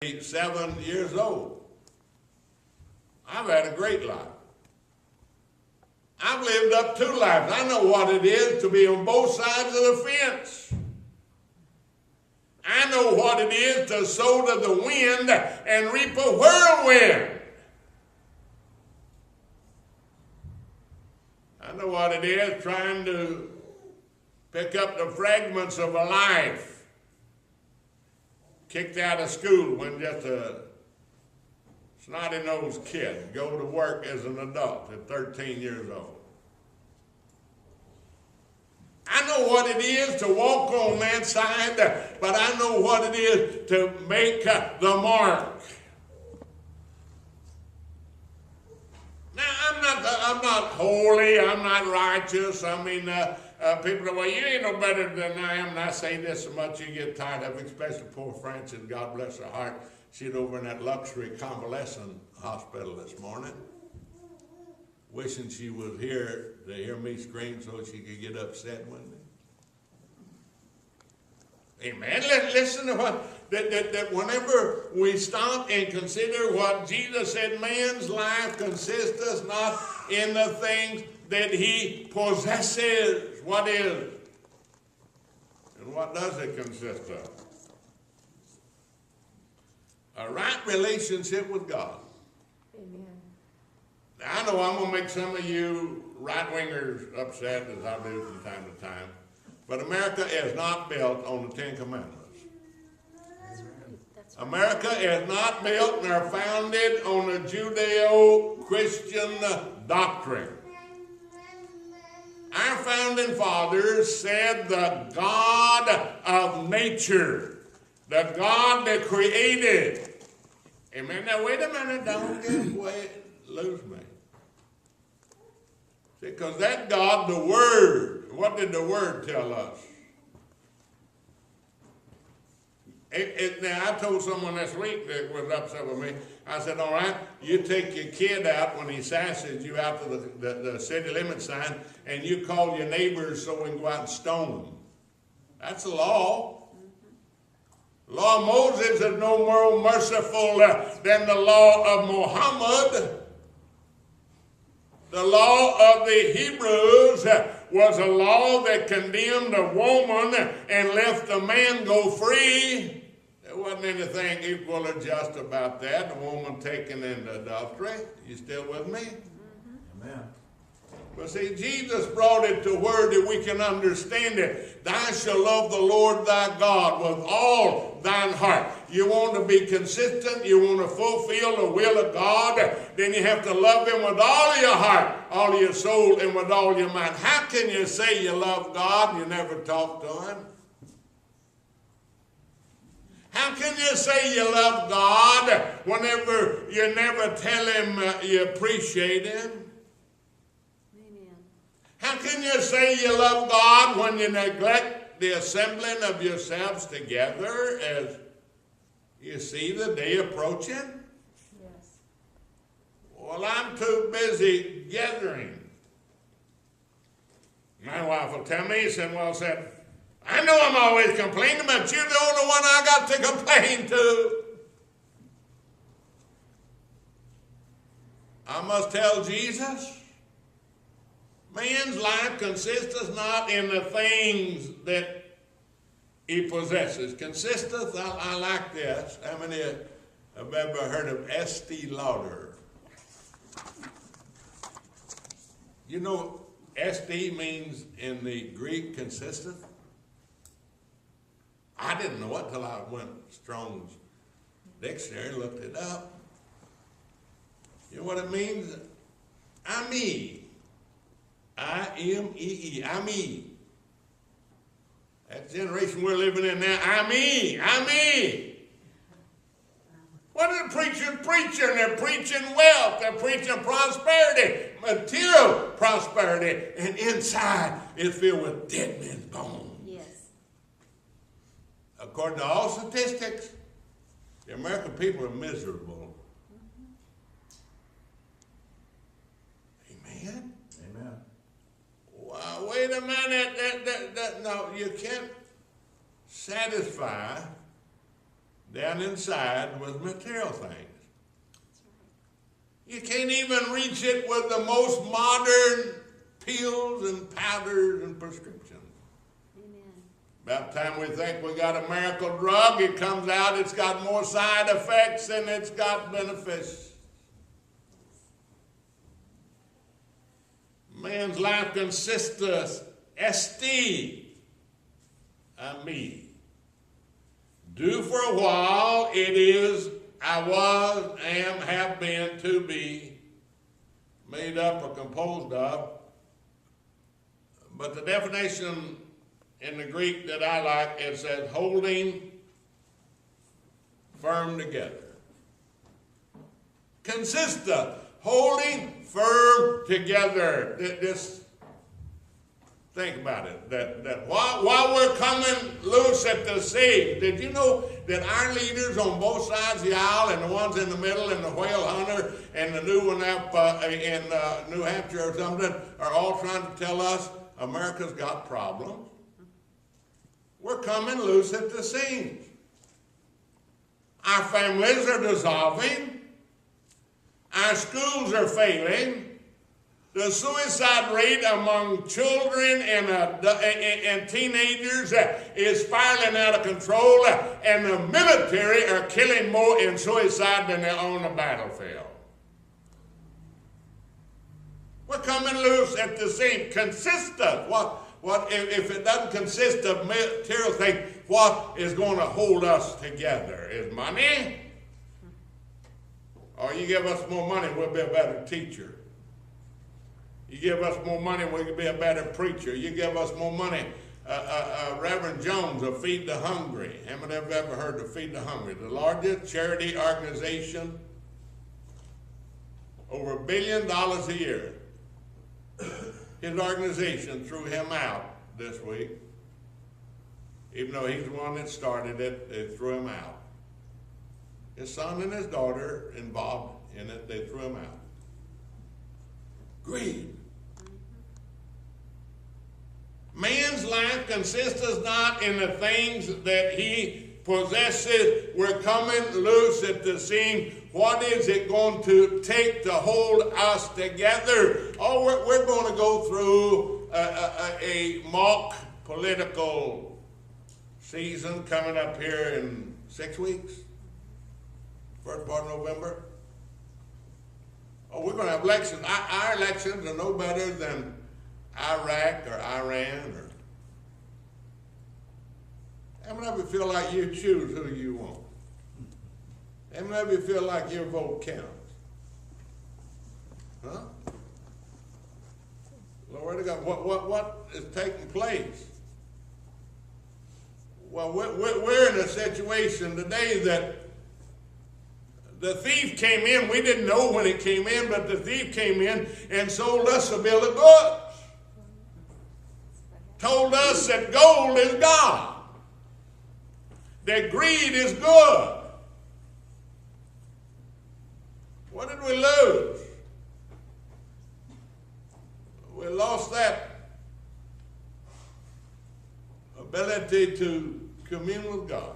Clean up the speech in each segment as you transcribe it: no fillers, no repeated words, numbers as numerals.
7 years old. I've had a great life. I've lived up 2 lives. I know what it is to be on both sides of the fence. I know what it is to sow to the wind and reap a whirlwind. I know what it is trying to pick up the fragments of a life. Kicked out of school when just a snotty-nosed kid, go to work as an adult at 13 years old. I know what it is to walk on that side, but I know what it is to make the mark. Now, I'm not holy, I'm not righteous. I mean, people say, well, you ain't no better than I am. And I say this so much you get tired of it, especially poor Frances, God bless her heart. She's over in that luxury convalescent hospital this morning, wishing she was here to hear me scream so she could get upset with me. Amen. Listen to what, that whenever we stop and consider what Jesus said, man's life consisteth not in the things that he possesses. What is? And what does it consist of? A right relationship with God. Amen. Now, I know I'm going to make some of you right-wingers upset, as I do from time to time, but America is not built on the 10 Commandments. That's right. America is not built nor founded on a Judeo-Christian doctrine. Our founding fathers said the God of nature, the God that created. Amen. Now, wait a minute. Don't lose me. See, because that God, the Word, what did the Word tell us? Now, I told someone this week that was upset with me. I said, all right, you take your kid out when he sasses you out to the city limit sign, and you call your neighbors so we can go out and stone them. That's the law. The law of Moses is no more merciful than the law of Muhammad. The law of the Hebrews was a law that condemned a woman and left the man go free. There wasn't anything equal or just about that. The woman taken into adultery. You still with me? Mm-hmm. Amen. But see, Jesus brought it to word that we can understand it. Thou shalt love the Lord thy God with all thine heart. You want to be consistent, you want to fulfill the will of God, then you have to love him with all your heart, all your soul, and with all your mind. How can you say you love God and you never talk to him? How can you say you love God whenever you never tell him you appreciate him? How can you say you love God when you neglect the assembling of yourselves together as you see the day approaching? Yes. Well, I'm too busy gathering. My wife will tell me, said, I know I'm always complaining, but you're the only one I got to complain to. I must tell Jesus, man's life consisteth not in the things that he possesses. Consisteth, I like this. How many have ever heard of Estee Lauder? You know, Estee means in the Greek consisteth. I didn't know it until I went Strong's dictionary and looked it up. You know what it means? Ami. I-M-E-E. Ami. That generation we're living in now. Ami. What are the preachers preaching? They're preaching wealth. They're preaching prosperity. Material prosperity. And inside it's filled with dead men's bones. Yes. According to all statistics, the American people are miserable. Mm-hmm. Amen? Amen. Well, wait a minute. No, you can't satisfy down inside with material things. You can't even reach it with the most modern pills and powders and prescriptions. Amen. About the time we think we got a miracle drug, it comes out, it's got more side effects than it's got benefits. Man's life consists of esteem, me. Do for a while, it is, I was, am, have been, to be, made up or composed of. But the definition in the Greek that I like, it says holding firm together. Consists of holding firm together. This, think about it. That while we're coming loose at the seams, did you know that our leaders on both sides of the aisle, and the ones in the middle, and the whale hunter, and the new one up in New Hampshire or something, are all trying to tell us America's got problems? We're coming loose at the seams. Our families are dissolving. Our schools are failing. The suicide rate among children and teenagers is spiraling out of control, and the military are killing more in suicide than they're on the battlefield. We're coming loose at the seams. Consist of what if it doesn't consist of material things, what is going to hold us together? Is money? Or you give us more money, we'll be a better teacher. You give us more money, we can be a better preacher. You give us more money, Reverend Jones will Feed the Hungry. How many have ever heard of Feed the Hungry? The largest charity organization, over $1 billion a year. His organization threw him out this week. Even though he's the one that started it, they threw him out. His son and his daughter involved in it, they threw him out. Greed. Man's life consists not in the things that he possesses. We're coming loose at the seam. What is it going to take to hold us together? Oh, we're going to go through a mock political season coming up here in 6 weeks. First part of November. Oh, we're going to have elections. Our elections are no better than Iraq or Iran. How many of you feel like you choose who you want? How many of you feel like your vote counts? Huh? Lord of God, what is taking place? Well, we're in a situation today that the thief came in. We didn't know when it came in, but the thief came in and sold us a bill of goods. Told us that gold is God. That greed is good. What did we lose? We lost that ability to commune with God.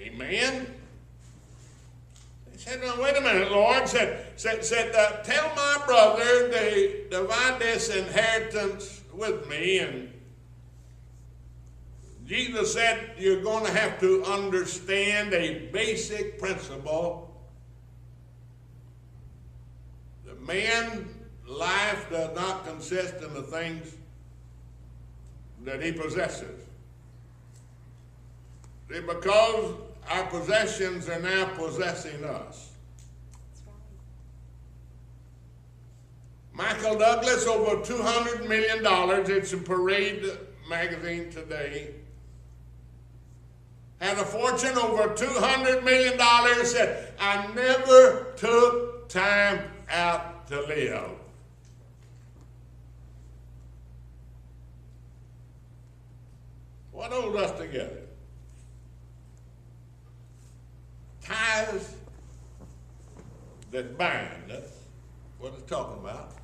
Amen. He said, "Now wait a minute, Lord." Said, "Tell my brother they divide this inheritance with me." And Jesus said, "You're going to have to understand a basic principle. The man's life does not consist in the things that he possesses. Because our possessions are now possessing us." Michael Douglas, over $200 million. It's in Parade magazine today. Had a fortune over $200 million. Said, "I never took time out to live." What holds us together? Ties that bind us. What it's talking about.